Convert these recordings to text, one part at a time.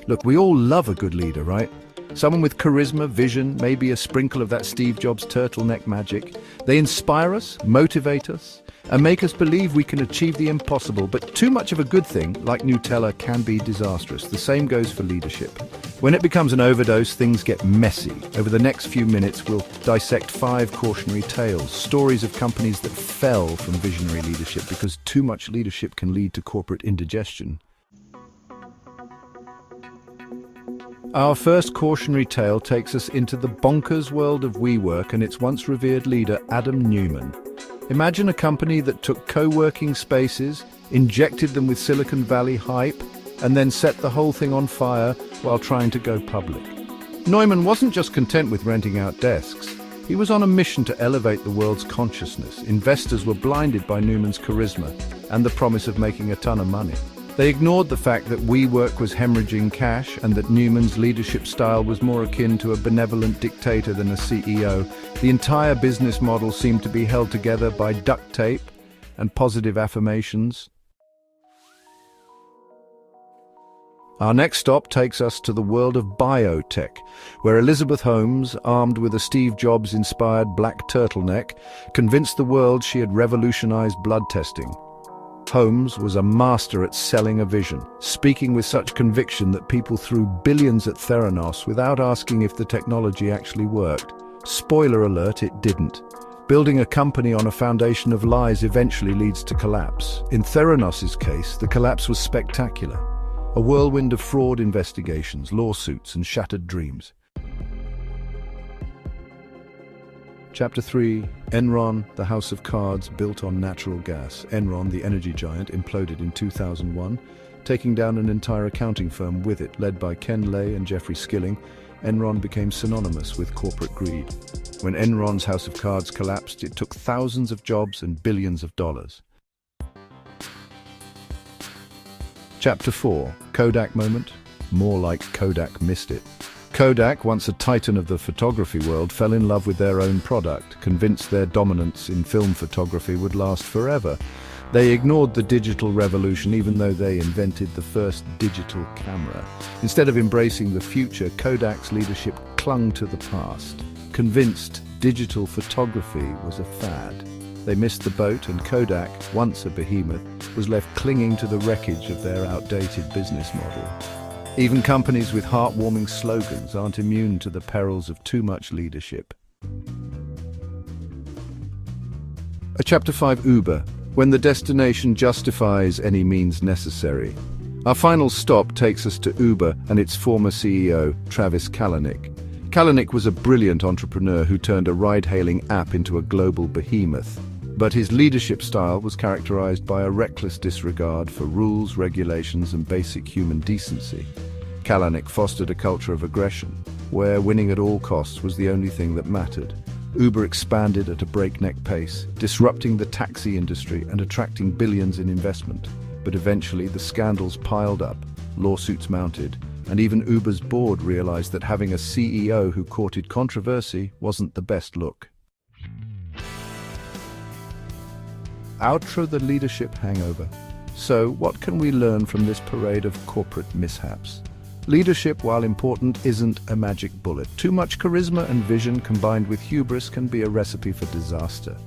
Look, we all love a good leader, right? Someone with charisma, vision, maybe a sprinkle of that Steve Jobs turtleneck magic. They inspire us, motivate us, and make us believe we can achieve the impossible. But too much of a good thing, like Nutella, can be disastrous. The same goes for leadership. When it becomes an overdose, things get messy. Over the next few minutes, we'll dissect 5 cautionary tales, stories of companies that fell from visionary leadership because too much leadership can lead to corporate indigestion. Our first cautionary tale takes us into the bonkers world of WeWork and its once revered leader, Adam Neumann. Imagine a company that took co-working spaces, injected them with Silicon Valley hype, and then set the whole thing on fire while trying to go public. Neumann wasn't just content with renting out desks. He was on a mission to elevate the world's consciousness. Investors were blinded by Neumann's charisma and the promise of making a ton of money. They ignored the fact that WeWork was hemorrhaging cash and that Neumann's leadership style was more akin to a benevolent dictator than a CEO. The entire business model seemed to be held together by duct tape and positive affirmations. Our next stop takes us to the world of biotech, where Elizabeth Holmes, armed with a Steve Jobs-inspired black turtleneck, convinced the world she had revolutionized blood testing. Holmes was a master at selling a vision, speaking with such conviction that people threw billions at Theranos without asking if the technology actually worked. Spoiler alert, it didn't. Building a company on a foundation of lies eventually leads to collapse. In Theranos' case, the collapse was spectacular. A whirlwind of fraud investigations, lawsuits, and shattered dreams. Chapter 3. Enron, the House of Cards built on natural gas. Enron, the energy giant, imploded in 2001, taking down an entire accounting firm with it. Led by Ken Lay and Jeffrey Skilling, Enron became synonymous with corporate greed. When Enron's House of Cards collapsed, it took thousands of jobs and billions of dollars. Chapter 4. Kodak moment. More like Kodak missed it. Kodak, once a titan of the photography world, fell in love with their own product, convinced their dominance in film photography would last forever. They ignored the digital revolution even though they invented the first digital camera. Instead of embracing the future, Kodak's leadership clung to the past, convinced digital photography was a fad. They missed the boat, and Kodak, once a behemoth, was left clinging to the wreckage of their outdated business model. Even companies with heartwarming slogans aren't immune to the perils of too much leadership. Chapter 5. Uber, when the destination justifies any means necessary. Our final stop takes us to Uber and its former CEO, Travis Kalanick. Kalanick was a brilliant entrepreneur who turned a ride-hailing app into a global behemoth. But his leadership style was characterized by a reckless disregard for rules, regulations, and basic human decency. Kalanick fostered a culture of aggression, where winning at all costs was the only thing that mattered. Uber expanded at a breakneck pace, disrupting the taxi industry and attracting billions in investment. But eventually the scandals piled up, lawsuits mounted, and even Uber's board realized that having a CEO who courted controversy wasn't the best look. Outro: the leadership hangover. So, what can we learn from this parade of corporate mishaps? Leadership, while important, isn't a magic bullet. Too much charisma and vision combined with hubris can be a recipe for disaster.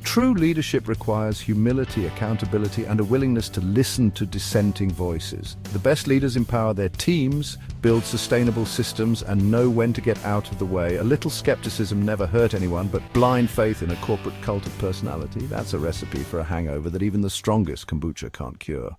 True leadership requires humility, accountability, and a willingness to listen to dissenting voices. The best leaders empower their teams, build sustainable systems, and know when to get out of the way. A little skepticism never hurt anyone, but blind faith in a corporate cult of personality, that's a recipe for a hangover that even the strongest kombucha can't cure.